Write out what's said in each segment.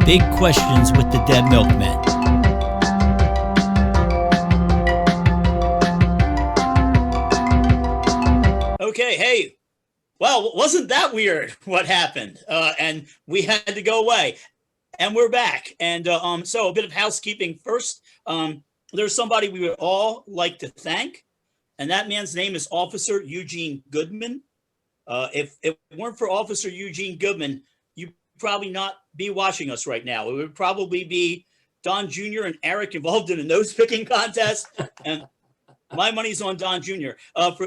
Big Questions with the Dead Milkmen. Okay, hey, well, wasn't that weird what happened? And we had to go away. And we're back. And so a bit of housekeeping first. There's somebody we would all like to thank, and that man's name is Officer Eugene Goodman. If it weren't for Officer Eugene Goodman, you'd probably not be watching us right now. It would probably be Don Jr. and Eric involved in a nose-picking contest, and my money's on Don Jr.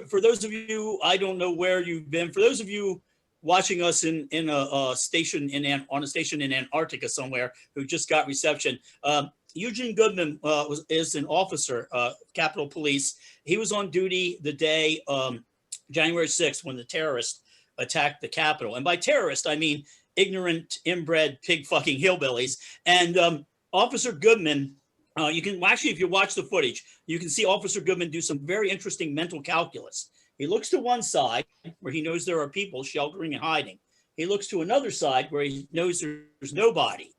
For those of you, I don't know where you've been. For those of you watching us in a station on a station in Antarctica somewhere who just got reception, Eugene Goodman is an officer, Capitol Police. He was on duty the day January 6th when the terrorists attacked the Capitol. And by terrorist, I mean ignorant, inbred, pig-fucking hillbillies. And Officer Goodman, you can actually, if you watch the footage, you can see Officer Goodman do some very interesting mental calculus. He looks to one side where he knows there are people sheltering and hiding. He looks to another side where he knows there's nobody.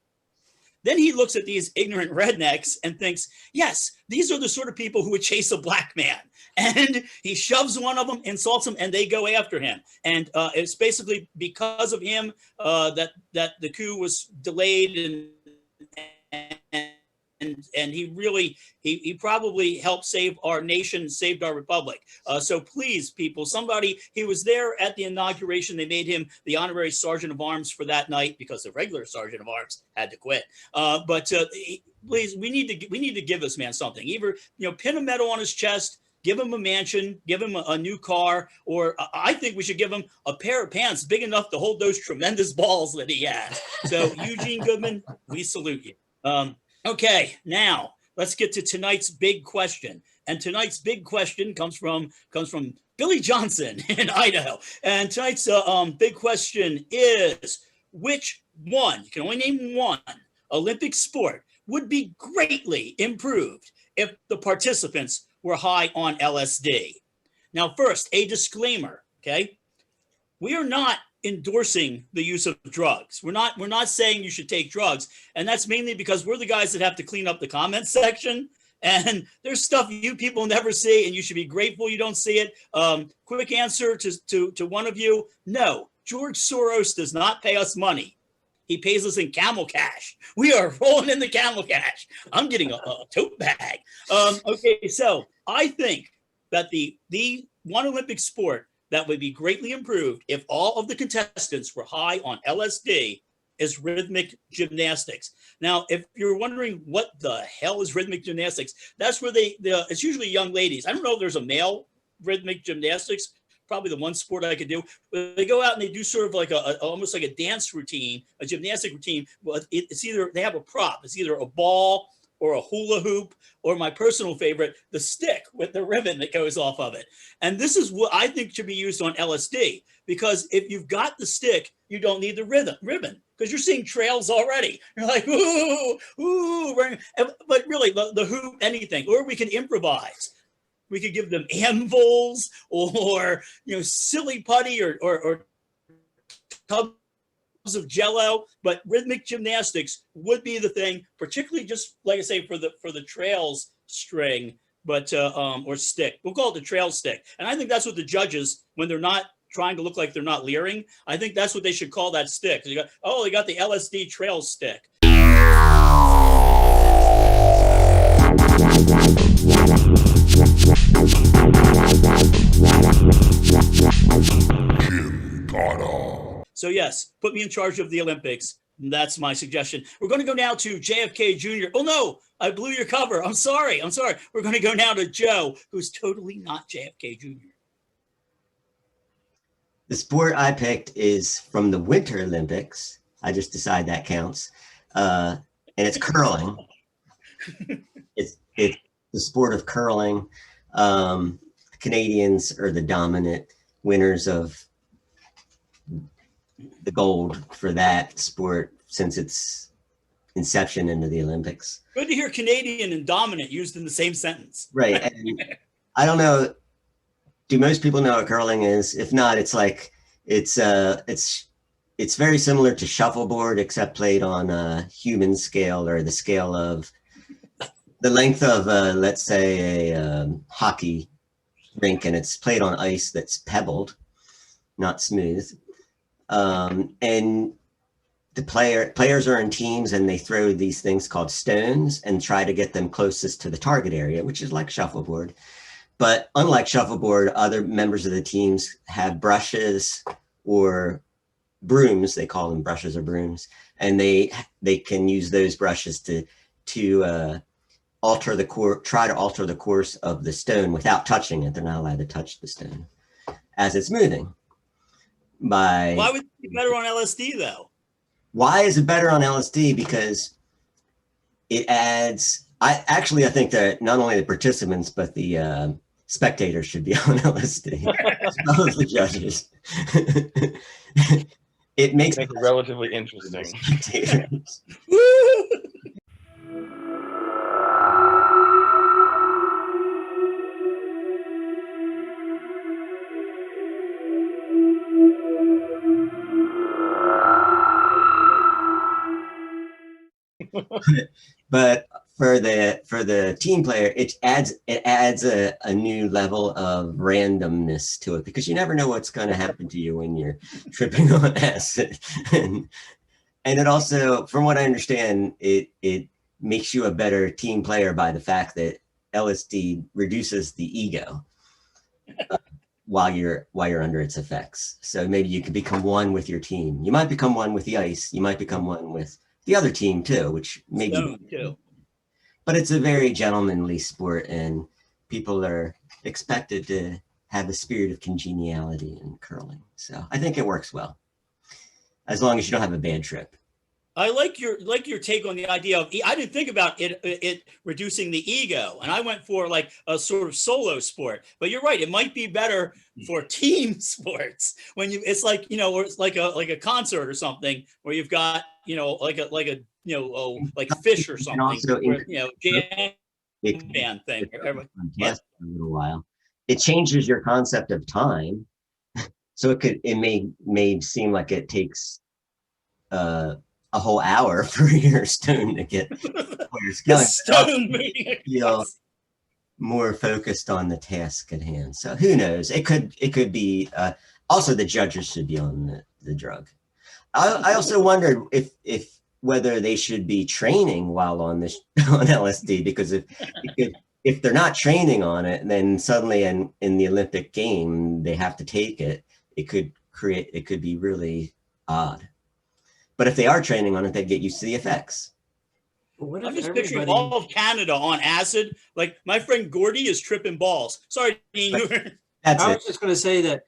Then he looks at these ignorant rednecks and thinks, yes, these are the sort of people who would chase a black man. And he shoves one of them, insults him, and they go after him. And it's basically because of him that the coup was delayed, and he really, he probably helped save our nation, saved our republic. So please, people, he was there at the inauguration. They made him the honorary sergeant of arms for that night because the regular sergeant of arms had to quit. But please, we need to give this man something. Either, pin a medal on his chest, give him a mansion, give him a new car, or I think we should give him a pair of pants big enough to hold those tremendous balls that he has. So Eugene Goodman, we salute you. Okay, now let's get to tonight's big question. And tonight's big question comes from Billy Johnson in Idaho. And tonight's big question is, which one, you can only name one, Olympic sport would be greatly improved if the participants were high on LSD? Now, first, a disclaimer, okay? We are not endorsing the use of drugs. We're not saying you should take drugs. And that's mainly because we're the guys that have to clean up the comments section. And there's stuff you people never see, and you should be grateful you don't see it. Quick answer to one of you. No, George Soros does not pay us money. He pays us in camel cash. We are rolling in the camel cash. I'm getting a tote bag. Okay, so I think that the one Olympic sport that would be greatly improved if all of the contestants were high on LSD is rhythmic gymnastics. Now, if you're wondering what the hell is rhythmic gymnastics, that's where it's usually young ladies. I don't know if there's a male rhythmic gymnastics, probably the one sport I could do. But they go out and they do sort of like almost like a dance routine, a gymnastic routine. But it's either they have a prop. It's either a ball or a hula hoop, or my personal favorite, the stick with the ribbon that goes off of it. And this is what I think should be used on LSD, because if you've got the stick, you don't need the ribbon, because you're seeing trails already. You're like, ooh, ooh. But really, the hoop, anything, or we can improvise. We could give them anvils or silly putty or tubs of Jello, but rhythmic gymnastics would be the thing, particularly just like I say for the trails string, but or stick. We'll call it the trail stick. And I think that's what the judges, when they're not trying to look like they're not leering, I think that's what they should call that stick. They got the LSD trail stick. So yes, put me in charge of the Olympics. That's my suggestion. We're going to go now to JFK Jr. Oh no, I blew your cover. I'm sorry. We're going to go now to Joe, who's totally not JFK Jr. The sport I picked is from the Winter Olympics. I just decided that counts. And it's curling. It's the sport of curling. Canadians are the dominant winners of the gold for that sport since its inception into the Olympics. Good to hear Canadian and dominant used in the same sentence. Right. And I don't know, do most people know what curling is? If not, it's it's very similar to shuffleboard, except played on a human scale, or the scale of the length of, let's say, a hockey rink, and it's played on ice that's pebbled, not smooth. And the players are in teams, and they throw these things called stones and try to get them closest to the target area, which is like shuffleboard. But unlike shuffleboard, other members of the teams have brushes or brooms. They call them brushes or brooms, and they can use those brushes to alter the course, try to alter the course of the stone without touching it. They're not allowed to touch the stone as it's moving. Why would it be better on LSD though? Why is it better on LSD? Because it adds. I think that not only the participants but the spectators should be on LSD, as well as the judges. It makes it relatively interesting. But for the team player, it adds a new level of randomness to it, because you never know what's going to happen to you when you're tripping on acid. And it also, from what I understand, it makes you a better team player by the fact that LSD reduces the ego while you're under its effects. So maybe you can become one with your team. You might become one with the ice. You might become one with the other team too, which maybe. But it's a very gentlemanly sport, and people are expected to have a spirit of congeniality in curling. So I think it works well, as long as you don't have a bad trip. I like your take on the idea of, I didn't think about it reducing the ego, and I went for like a sort of solo sport. But you're right, it might be better for team sports when it's like, or it's like a concert or something where you've got, like Fish or something, also jam band thing. For a little while, it changes your concept of time, so it may seem like it takes a whole hour for your stone to get where you're going. Feel more focused on the task at hand. So who knows? It could be. Also, the judges should be on the drug. I also wondered if whether they should be training while on LSD, because if they're not training on it, then suddenly in the Olympic game they have to take it. It could be really odd. But if they are training on it, they get used to the effects. I'm just picturing all of Canada on acid. Like my friend Gordy is tripping balls. Sorry, Dean. I was just going to say that.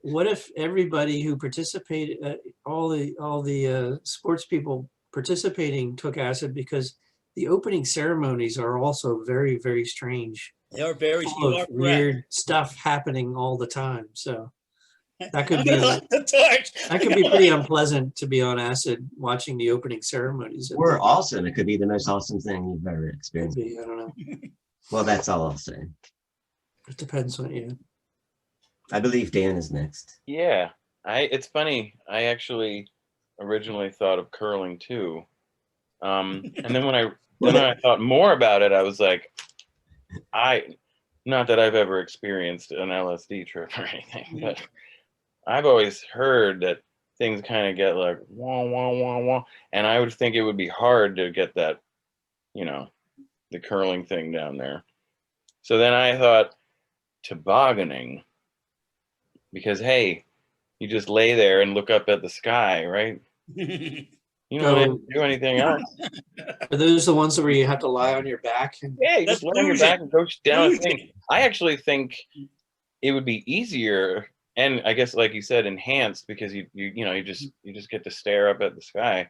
What if everybody who participated, all the sports people participating, took acid? Because the opening ceremonies are also very, very strange. They are very weird stuff happening all the time. So that could be pretty unpleasant to be on acid watching the opening ceremonies. Or awesome. It could be the most awesome thing you've ever experienced. I don't know. Well, that's all I'll say. It depends on you. I believe Dan is next. Yeah, it's funny. I actually originally thought of curling too, and then when I thought more about it, I was like, not that I've ever experienced an LSD trip or anything, but I've always heard that things kind of get like wah wah wah wah, and I would think it would be hard to get that, the curling thing down there. So then I thought tobogganing. Because, hey, you just lay there and look up at the sky, right? You don't have to do anything else. Are those the ones where you have to lie on your back? Yeah, you just lay on your back and go down a thing. I actually think it would be easier, and I guess, like you said, enhanced, because you just get to stare up at the sky.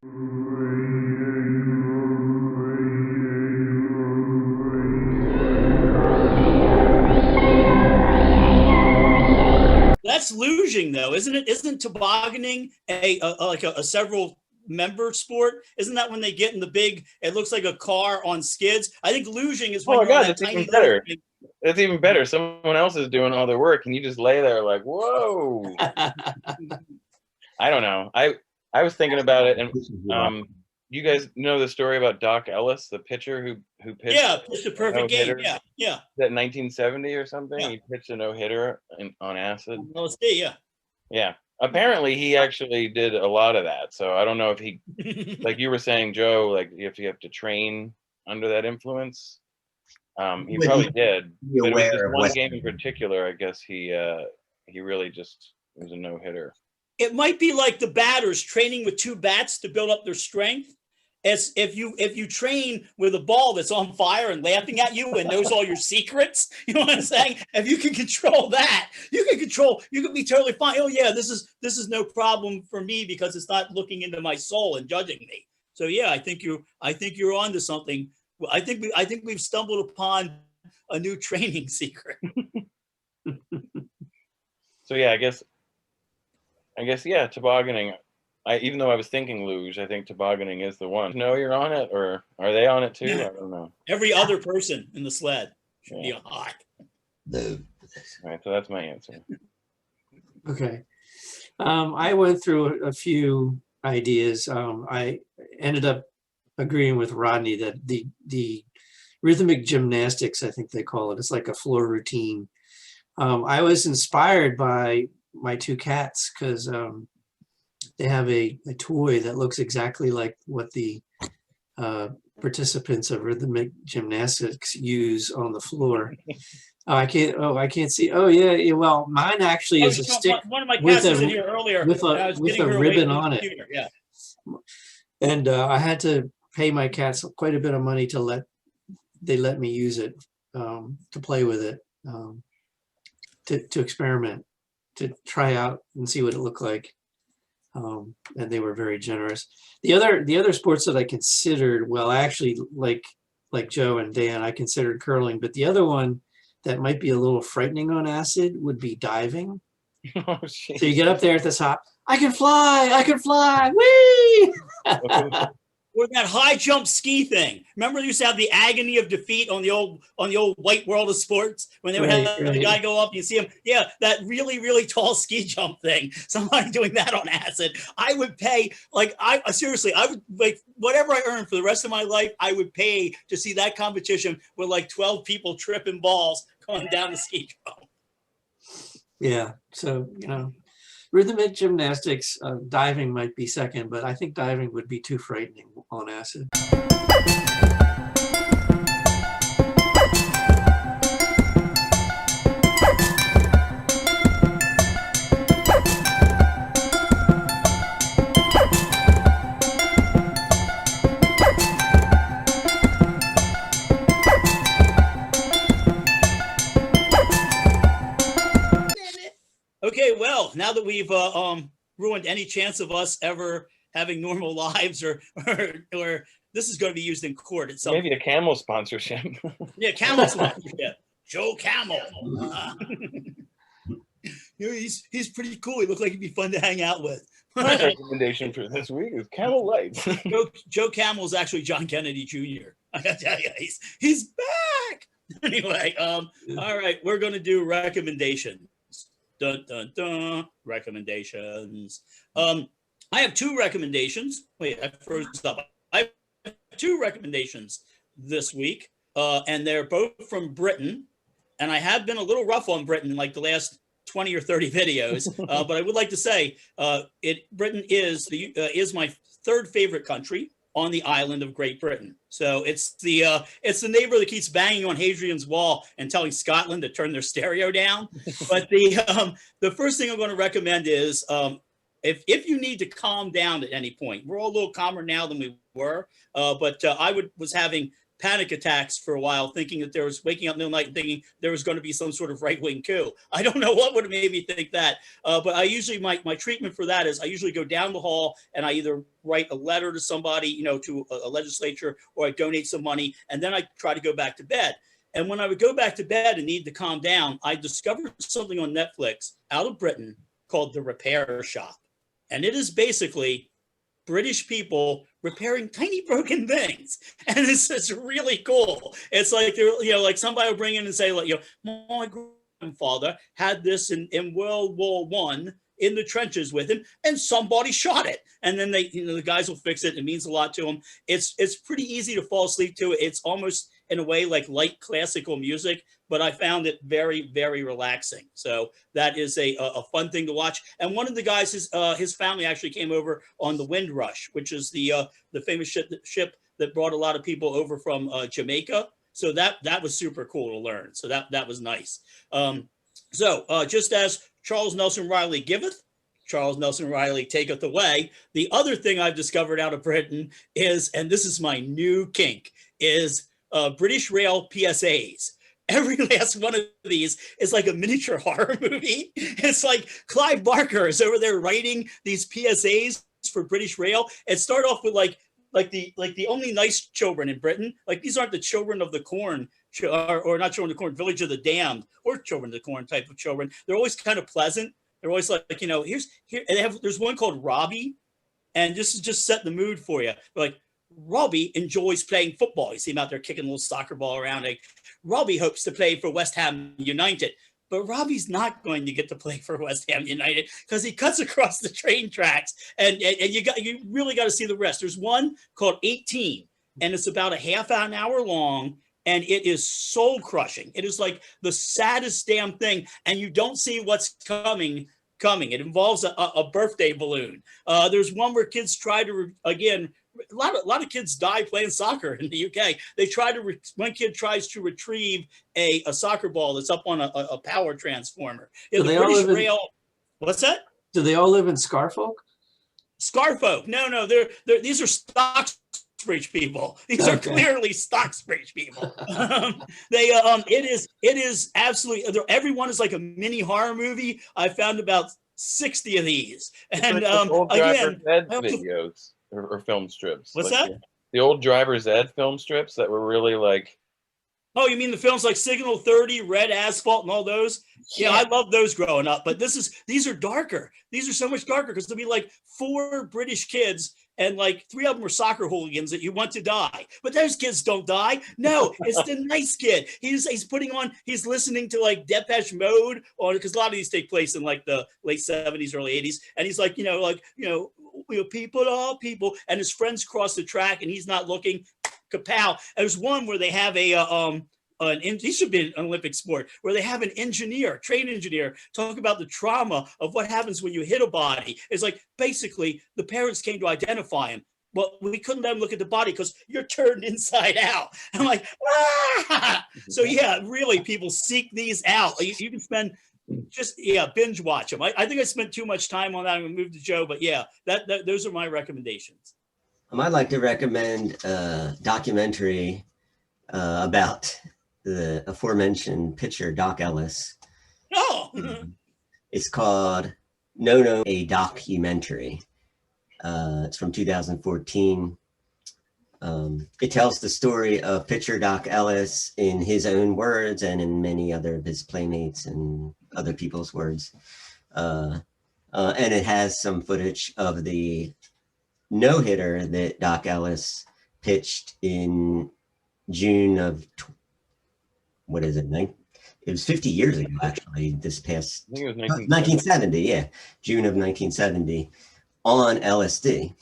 That's luging, though, isn't it? Isn't tobogganing a several member sport? Isn't that when they get in the big? It looks like a car on skids. I think luging is when. Oh my God, it's even better. It's even better. Someone else is doing all their work, and you just lay there like, whoa. I don't know. I was thinking about it, and This is why. you guys know the story about Doc Ellis, the pitcher who pitched Yeah, it's a perfect game. no-hitter? Yeah, yeah. That 1970 or something. Yeah. He pitched a no-hitter on acid. LSD, yeah. Yeah. Apparently, he actually did a lot of that. So I don't know if he, like you were saying, Joe, like if you have to train under that influence. He Would probably you did. be But it was aware this of one what- game in particular. I guess he really just was a no-hitter. It might be like the batters training with 2 bats to build up their strength. As if you train with a ball that's on fire and laughing at you and knows all your secrets, you know what I'm saying? If you can control that, you can be totally fine. Oh yeah, this is no problem for me because it's not looking into my soul and judging me. So yeah, I think you're onto something. I think we've stumbled upon a new training secret. So yeah, I guess yeah, tobogganing. Even though I was thinking luge, I think tobogganing is the one. No, you're on it, or are they on it too? I don't know. Every other person in the sled should be Yeah. hot. The All right, so that's my answer. Okay. I went through a few ideas. I ended up agreeing with Rodney that the rhythmic gymnastics, I think they call it, it's like a floor routine. I was inspired by my 2 cats because they have a toy that looks exactly like what the participants of rhythmic gymnastics use on the floor. I can't see. Oh yeah. Well, mine actually is a stick One of my with cats was a- in here earlier. with a- and I was with getting a her away ribbon from the on it. computer. Yeah. and I had to pay my cats quite a bit of money to let me use it, to play with it, to experiment, to try out and see what it looked like. And they were very generous. The other sports that I considered, well, actually, like Joe and Dan, I considered curling, but the other one that might be a little frightening on acid would be diving. Oh, geez. So you get up there at the top, I can fly, whee! Or that high jump ski thing. Remember, they used to have the agony of defeat on the old White World of Sports when they would have the guy go up. You see him, yeah, that really really tall ski jump thing. Somebody doing that on acid. I would pay I would like whatever I earned for the rest of my life. I would pay to see that competition with like 12 people tripping balls going down the ski jump. Yeah, so rhythmic gymnastics, diving might be second, but I think diving would be too frightening on acid. Okay, well, now that we've ruined any chance of us ever having normal lives, or this is going to be used in court at some Maybe a camel sponsorship. Yeah, Camel sponsorship. Joe Camel. He's pretty cool. He looked like he'd be fun to hang out with. My recommendation for this week is Camel Lights. Joe Camel is actually John Kennedy Jr. I gotta tell you, he's back. Anyway, all right, we're gonna do recommendations. Dun dun dun. Recommendations. I have 2 recommendations. Wait, I froze up. I have 2 recommendations this week, and they're both from Britain. And I have been a little rough on Britain in like the last 20 or 30 videos, but I would like to say Britain is my 3rd favorite country on the island of Great Britain. So it's the neighbor that keeps banging on Hadrian's Wall and telling Scotland to turn their stereo down. But the first thing I'm going to recommend is if you need to calm down at any point, we're all a little calmer now than we were, but I was having panic attacks for a while, thinking that there was waking up in the middle of the night and thinking there was going to be some sort of right-wing coup. I don't know what would have made me think that, but I usually my treatment for that is I usually go down the hall and I either write a letter to somebody, to a legislature, or I donate some money, and then I try to go back to bed. And when I would go back to bed and need to calm down, I discovered something on Netflix out of Britain called The Repair Shop, and it is basically British people repairing tiny broken things, and it's just really cool. It's like they're like somebody will bring in and say, like, my grandfather had this in World War I, in the trenches with him, and somebody shot it. And then they, the guys will fix it. It means a lot to them. It's pretty easy to fall asleep to it. It's almost in a way like light classical music, but I found it very, very relaxing. So that is a fun thing to watch. And one of the guys, his family actually came over on the Windrush, which is the famous ship that brought a lot of people over from Jamaica. So that was super cool to learn. So that was nice. So just as Charles Nelson Riley giveth, Charles Nelson Riley taketh away. The other thing I've discovered out of Britain is, and this is my new kink, is British Rail PSAs. Every last one of these is like a miniature horror movie. It's like Clive Barker is over there writing these PSAs for British Rail. And start off with like the only nice children in Britain. Like these aren't the children of the corn, or not children of the corn, Village of the Damned, or children of the corn type of children. They're always kind of pleasant. They're always like there's one called Robbie, and this is just setting the mood for you. Like, Robbie enjoys playing football. You see him out there kicking a little soccer ball around. Like, Robbie hopes to play for West Ham United, but Robbie's not going to get to play for West Ham United because he cuts across the train tracks, and you really got to see the rest. There's one called 18, and it's about a half an hour long, and it is soul crushing. It is like the saddest damn thing, and you don't see what's coming. It involves a birthday balloon. There's one where kids try to, again, a lot of kids die playing soccer in the UK. They try to, one kid tries to retrieve a soccer ball that's up on a power transformer. Do The they all British live in- Rail, what's that? Do they all live in Scarfolk? Scarfolk. No, these are Stocksbridge people. These are clearly Stocksbridge people. It is absolutely, everyone is like a mini horror movie. I found about 60 of these. And like old driver's ed I also- videos or film strips. What's like that? The old driver's ed film strips that were really like. Oh, you mean the films like Signal 30, Red Asphalt, and all those? Yeah, I love those growing up. But these are darker. These are so much darker because there'll be like 4 British kids, and like 3 of them are soccer hooligans that you want to die. But those kids don't die. No, it's the nice kid. He's listening to like Depeche Mode, or because a lot of these take place in like the late 70s, early 80s. And he's like, people are people. And his friends cross the track and he's not looking. Kapow. There's one where they have these should be an Olympic sport, where they have an train engineer, talk about the trauma of what happens when you hit a body. It's like, basically, the parents came to identify him. Well, we couldn't let him look at the body because you're turned inside out. I'm like, ah! So yeah, really, people seek these out. You can spend binge watch them. I think I spent too much time on that. I'm gonna move to Joe, but yeah, those are my recommendations. I'd like to recommend a documentary about the aforementioned pitcher, Doc Ellis. Oh! It's called No, a Dockumentary. It's from 2014. It tells the story of pitcher Doc Ellis in his own words and in many other of his playmates and other people's words. And it has some footage of the no-hitter that Doc Ellis pitched in June of, it was 50 years ago, actually, this past, I think it was 1970, yeah, June of 1970, on LSD.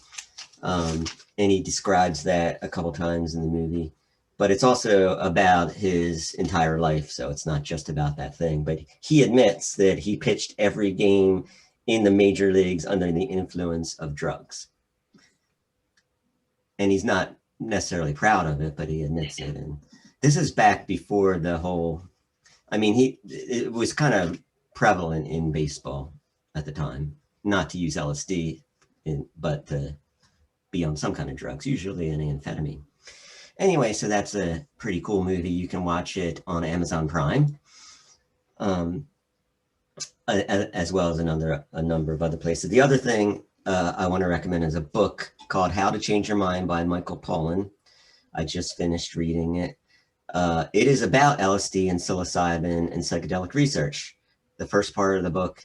And he describes that a couple times in the movie, but it's also about his entire life, so it's not just about that thing. But he admits that he pitched every game in the major leagues under the influence of drugs. And he's not necessarily proud of it, but he admits it. And this is back before the whole, it was kind of prevalent in baseball at the time, not to use LSD, but to be on some kind of drugs, usually an amphetamine. Anyway, so that's a pretty cool movie. You can watch it on Amazon Prime, as well as a number of other places. The other thing I want to recommend is a book called How to Change Your Mind by Michael Pollan. I just finished reading it. It is about LSD and psilocybin and psychedelic research. The first part of the book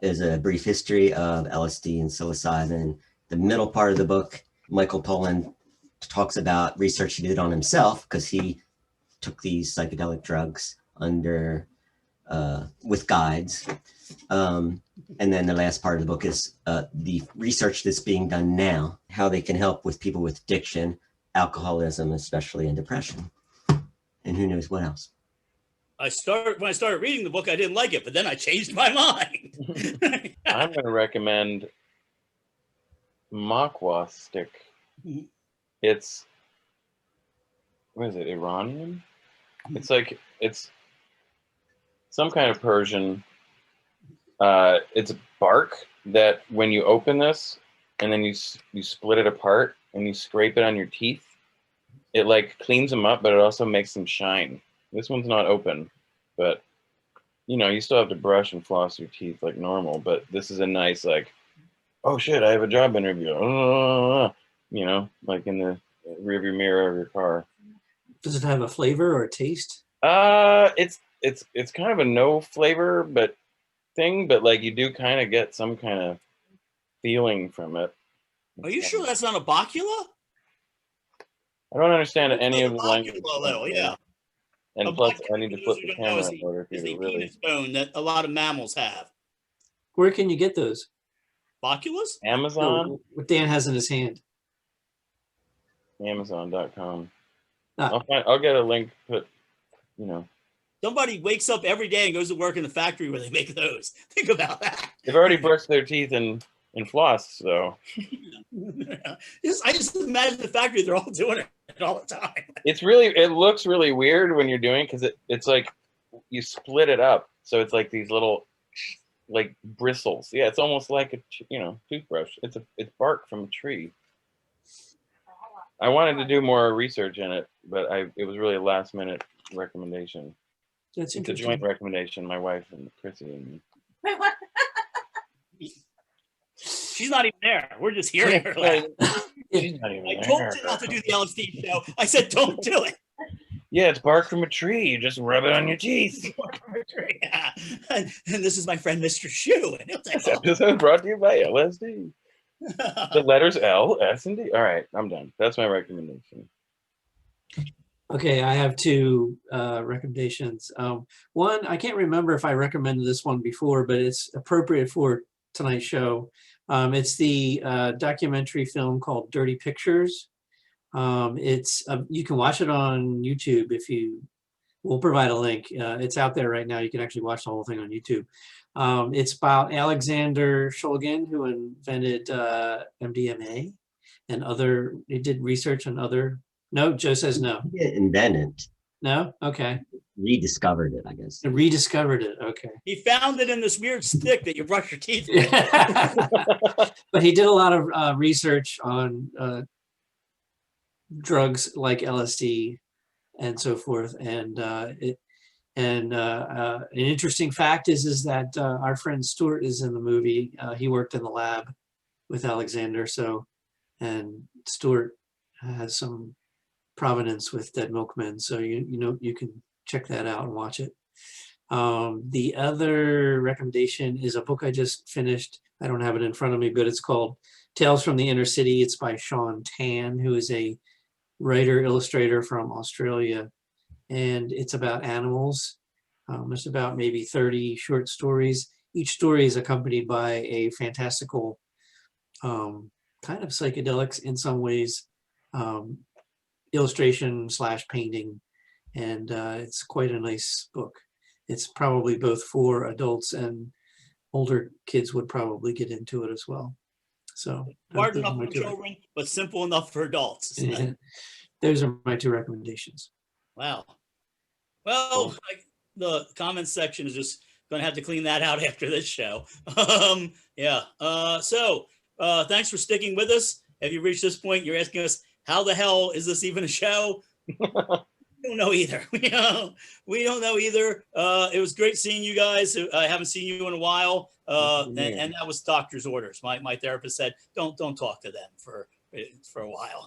is a brief history of LSD and psilocybin. The middle part of the book, Michael Pollan talks about research he did on himself because he took these psychedelic drugs under with guides. And then the last part of the book is the research that's being done now, how they can help with people with addiction, alcoholism, especially, and depression. And who knows what else. When I started reading the book, I didn't like it, but then I changed my mind. I'm going to recommend Makwa stick. It's, what is it, Iranian? It's like, it's some kind of Persian. It's bark that when you open this and then you split it apart and you scrape it on your teeth, it like cleans them up, but it also makes them shine. This one's not open, but you know, you still have to brush and floss your teeth like normal, but this is a nice, like, oh shit, I have a job interview. You know, like in the rearview mirror of your car. Does it have a flavor or a taste? It's kind of a no flavor but thing, but like you do kind of get some kind of feeling from it. Are you sure that's not a bacula? I don't understand any of the Bacula, language. though, yeah. And A plus, bacula, I need to for flip those who the don't know, camera is in order is to a really. penis bone that a lot of mammals have. Where can you get those? Baculas? Amazon, No, what Dan has in his hand. Amazon.com. Ah. I'll get a link. Put, you know, Somebody wakes up every day and goes to work in the factory where they make those. Think about that. they've already brushed their teeth and floss, so I just imagine the factory, they're all doing it all the time. it looks really weird when you're doing, because it's like you split it up, so it's like these little like bristles. Yeah, it's almost like a toothbrush. It's bark from a tree. I wanted to do more research in it, but it was really a last minute recommendation. That's It's a interesting. joint recommendation, my wife and Chrissy and me. Wait, what? She's not even there. We're just hearing her laugh. She's not even I there. told you not to do the LSD show. I said, don't do it. Yeah, it's bark from a tree. You just rub it on your teeth. Yeah. And this is my friend, Mr. Shoe. And he'll take This episode brought to you by LSD. The letters L, S, and D. All right, I'm done. That's my recommendation. Okay, I have two recommendations. One, I can't remember if I recommended this one before, but it's appropriate for tonight's show. It's the documentary film called Dirty Pictures. It's you can watch it on YouTube we'll provide a link. It's out there right now. You can actually watch the whole thing on YouTube. It's about Alexander Shulgin, who invented MDMA and he did research on other. No, Joe says no. He didn't invent it. No? Okay. Rediscovered it, I guess. Rediscovered it. Okay. He found it in this weird stick that you brush your teeth with. But he did a lot of research on drugs like LSD and so forth. And an interesting fact is that our friend Stuart is in the movie. He worked in the lab with Alexander. And Stuart has some provenance with Dead Milkmen. So you can check that out and watch it. The other recommendation is a book I just finished. I don't have it in front of me, but it's called Tales from the Inner City. It's by Shaun, who is a writer, illustrator from Australia. And it's about animals. It's about maybe 30 short stories. Each story is accompanied by a fantastical kind of psychedelics in some ways, illustration / painting. And it's quite a nice book. It's probably both for adults and older kids would probably get into it as well. So Hard enough for children, but simple enough for adults. Those are my two recommendations. Wow. Well, the comments section is just going to have to clean that out after this show. Yeah. So thanks for sticking with us. If you reached this point, you're asking us, how the hell is this even a show? We don't know either. We don't know either. It was great seeing you guys. I haven't seen you in a while. And that was doctor's orders. My therapist said, don't talk to them for a while.